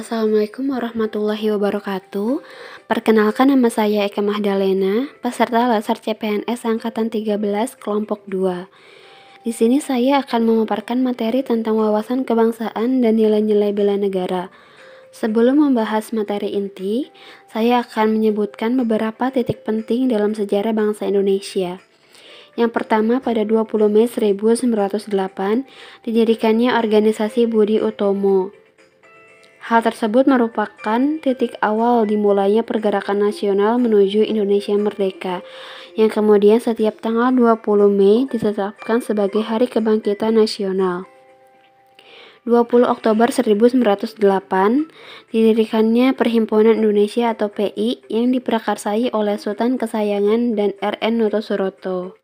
Assalamualaikum warahmatullahi wabarakatuh. Perkenalkan, nama saya Eka Mahdalena, peserta Laser CPNS Angkatan 13 Kelompok 2. Di sini saya akan memaparkan materi tentang wawasan kebangsaan dan nilai-nilai bela negara. Sebelum membahas materi inti, saya akan menyebutkan beberapa titik penting dalam sejarah bangsa Indonesia. Yang pertama, pada 20 Mei 1908, didirikannya organisasi Budi Utomo. Hal tersebut merupakan titik awal dimulainya pergerakan nasional menuju Indonesia merdeka, yang kemudian setiap tanggal 20 Mei ditetapkan sebagai Hari Kebangkitan Nasional. 20 Oktober 1908, didirikannya Perhimpunan Indonesia atau PI yang diprakarsai oleh Sultan Kesayangan dan R.N. Noto Suroto.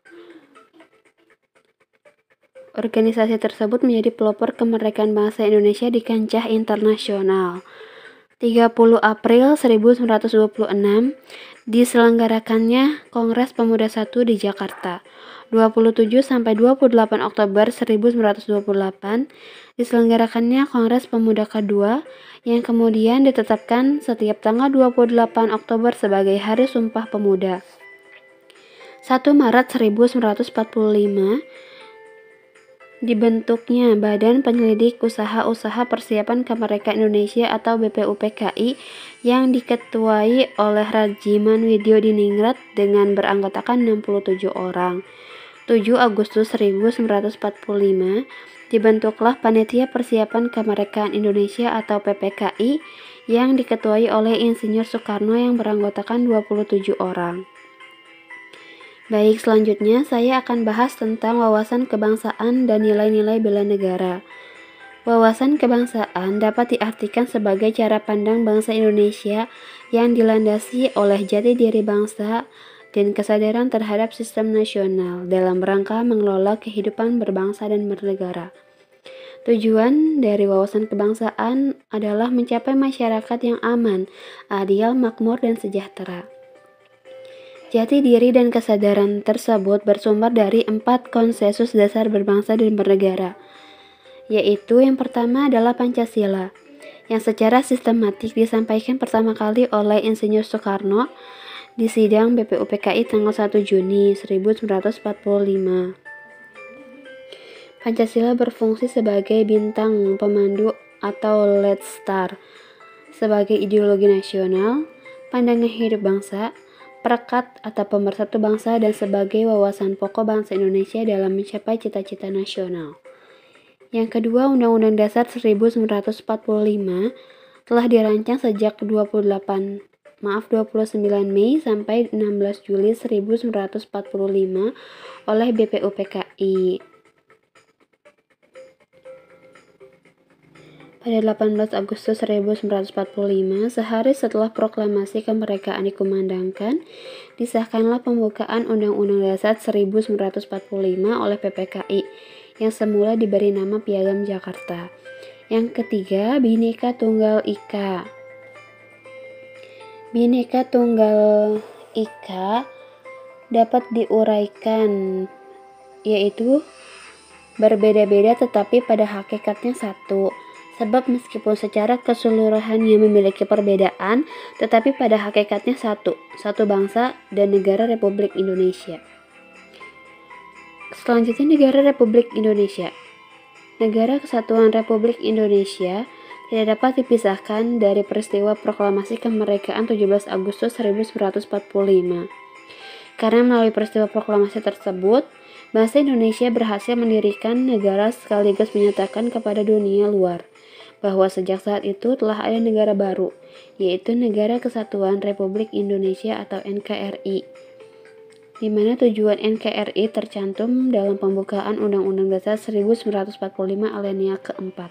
Organisasi tersebut menjadi pelopor kemerdekaan bangsa Indonesia di kancah internasional. 30 April 1926, diselenggarakannya Kongres Pemuda I di Jakarta. 27-28 Oktober 1928, diselenggarakannya Kongres Pemuda kedua yang kemudian ditetapkan setiap tanggal 28 Oktober sebagai Hari Sumpah Pemuda. 1 Maret 1945, dibentuknya Badan Penyelidik Usaha-Usaha Persiapan Kemerdekaan Indonesia atau BPUPKI yang diketuai oleh Rajiman Widyodiningrat dengan beranggotakan 67 orang. 7 Agustus 1945, dibentuklah Panitia Persiapan Kemerdekaan Indonesia atau PPKI yang diketuai oleh Insinyur Soekarno yang beranggotakan 27 orang. Baik, selanjutnya saya akan bahas tentang wawasan kebangsaan dan nilai-nilai bela negara. Wawasan kebangsaan dapat diartikan sebagai cara pandang bangsa Indonesia yang dilandasi oleh jati diri bangsa dan kesadaran terhadap sistem nasional dalam rangka mengelola kehidupan berbangsa dan bernegara. Tujuan dari wawasan kebangsaan adalah mencapai masyarakat yang aman, adil, makmur, dan sejahtera. Jati diri dan kesadaran tersebut bersumber dari 4 konsensus dasar berbangsa dan bernegara, yaitu yang pertama adalah Pancasila, yang secara sistematik disampaikan pertama kali oleh Insinyur Soekarno di sidang BPUPKI tanggal 1 Juni 1945. Pancasila berfungsi sebagai bintang pemandu atau lead star, sebagai ideologi nasional, pandangan hidup bangsa, perekat atau pemersatu bangsa, dan sebagai wawasan pokok bangsa Indonesia dalam mencapai cita-cita nasional. Yang kedua, Undang-Undang Dasar 1945 telah dirancang sejak 29 Mei sampai 16 Juli 1945 oleh BPUPKI. Pada 18 Agustus 1945, sehari setelah proklamasi kemerdekaan dikumandangkan, disahkanlah pembukaan Undang-Undang Dasar 1945 oleh PPKI, yang semula diberi nama Piagam Jakarta. Yang ketiga, Bhinneka Tunggal Ika. Bhinneka Tunggal Ika dapat diuraikan, yaitu berbeda-beda tetapi pada hakikatnya satu. Sebab meskipun secara keseluruhannya memiliki perbedaan, tetapi pada hakikatnya satu bangsa dan negara Republik Indonesia. Selanjutnya, negara Republik Indonesia. Negara Kesatuan Republik Indonesia tidak dapat dipisahkan dari peristiwa proklamasi kemerdekaan 17 Agustus 1945. Karena melalui peristiwa proklamasi tersebut, bangsa Indonesia berhasil mendirikan negara sekaligus menyatakan kepada dunia luar bahwa sejak saat itu telah ada negara baru, yaitu Negara Kesatuan Republik Indonesia atau NKRI, di mana tujuan NKRI tercantum dalam pembukaan Undang-Undang Dasar 1945 alinea keempat.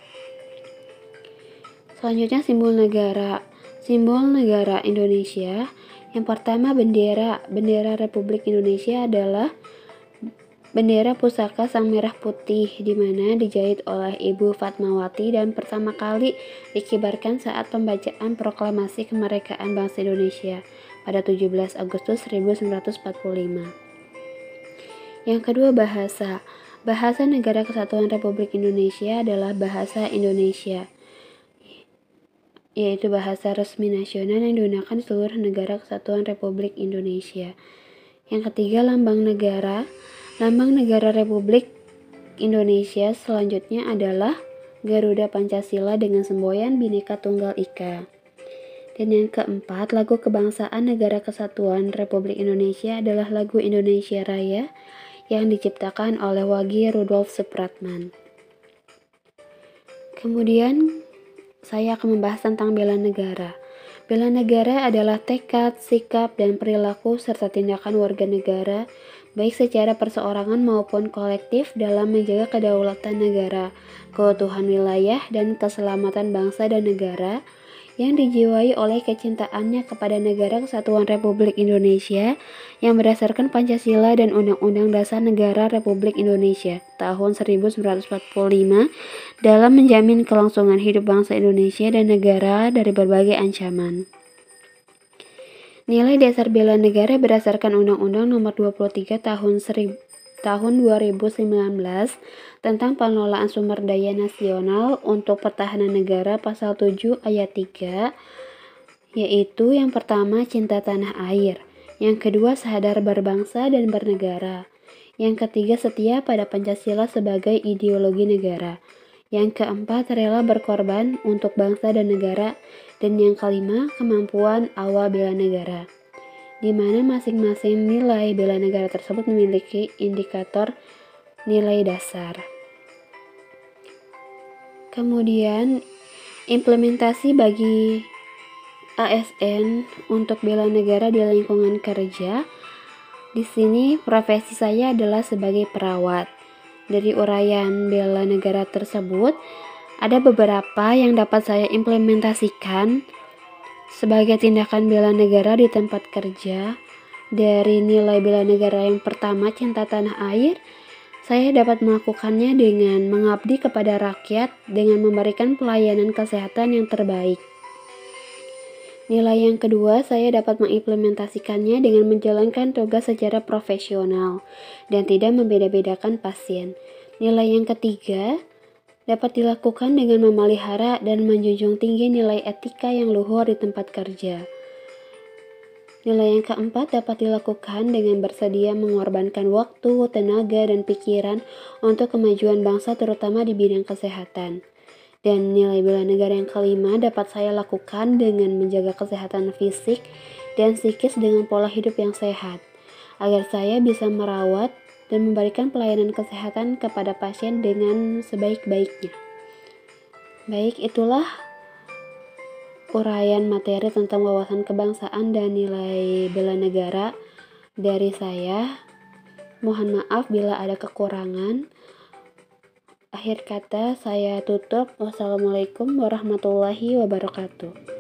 Selanjutnya, simbol negara. Simbol negara Indonesia. Yang pertama, bendera. Bendera Republik Indonesia adalah bendera pusaka sang merah putih, di mana dijahit oleh Ibu Fatmawati dan pertama kali dikibarkan saat pembacaan proklamasi kemerdekaan bangsa Indonesia pada 17 Agustus 1945. Yang kedua, bahasa. Bahasa Negara Kesatuan Republik Indonesia adalah bahasa Indonesia. yaitu bahasa resmi nasional yang digunakan di seluruh negara kesatuan Republik Indonesia. Yang ketiga, lambang negara. Lambang negara Republik Indonesia selanjutnya adalah Garuda Pancasila dengan semboyan Bhinneka Tunggal Ika. Dan yang keempat, lagu kebangsaan Negara Kesatuan Republik Indonesia adalah lagu Indonesia Raya yang diciptakan oleh Wage Rudolf Supratman. Kemudian saya akan membahas tentang bela negara. Bela negara adalah tekad, sikap, dan perilaku serta tindakan warga negara baik secara perseorangan maupun kolektif dalam menjaga kedaulatan negara, keutuhan wilayah, dan keselamatan bangsa dan negara yang dijiwai oleh kecintaannya kepada Negara Kesatuan Republik Indonesia yang berdasarkan Pancasila dan Undang-Undang Dasar Negara Republik Indonesia tahun 1945 dalam menjamin kelangsungan hidup bangsa Indonesia dan negara dari berbagai ancaman. Nilai dasar bela negara berdasarkan Undang-Undang Nomor 23 tahun 2019 tentang pengelolaan sumber daya nasional untuk pertahanan negara pasal 7 ayat 3, yaitu yang pertama cinta tanah air, yang kedua sadar berbangsa dan bernegara, yang ketiga setia pada Pancasila sebagai ideologi negara, yang keempat rela berkorban untuk bangsa dan negara, dan yang kelima kemampuan awal bela negara, di mana masing-masing nilai bela negara tersebut memiliki indikator nilai dasar. Kemudian implementasi bagi ASN untuk bela negara di lingkungan kerja. Di sini profesi saya adalah sebagai perawat. Dari uraian bela negara tersebut, ada beberapa yang dapat saya implementasikan sebagai tindakan bela negara di tempat kerja. Dari nilai bela negara yang pertama, cinta tanah air, saya dapat melakukannya dengan mengabdi kepada rakyat dengan memberikan pelayanan kesehatan yang terbaik. Nilai yang kedua, saya dapat mengimplementasikannya dengan menjalankan tugas secara profesional dan tidak membeda-bedakan pasien. Nilai yang ketiga, dapat dilakukan dengan memelihara dan menjunjung tinggi nilai etika yang luhur di tempat kerja. Nilai yang keempat dapat dilakukan dengan bersedia mengorbankan waktu, tenaga, dan pikiran untuk kemajuan bangsa terutama di bidang kesehatan. Dan nilai bela negara yang kelima dapat saya lakukan dengan menjaga kesehatan fisik dan psikis dengan pola hidup yang sehat, agar saya bisa merawat dan memberikan pelayanan kesehatan kepada pasien dengan sebaik-baiknya. Baik, itulah uraian materi tentang wawasan kebangsaan dan nilai bela negara dari saya. Mohon maaf bila ada kekurangan. Akhir kata saya tutup. Wassalamualaikum warahmatullahi wabarakatuh.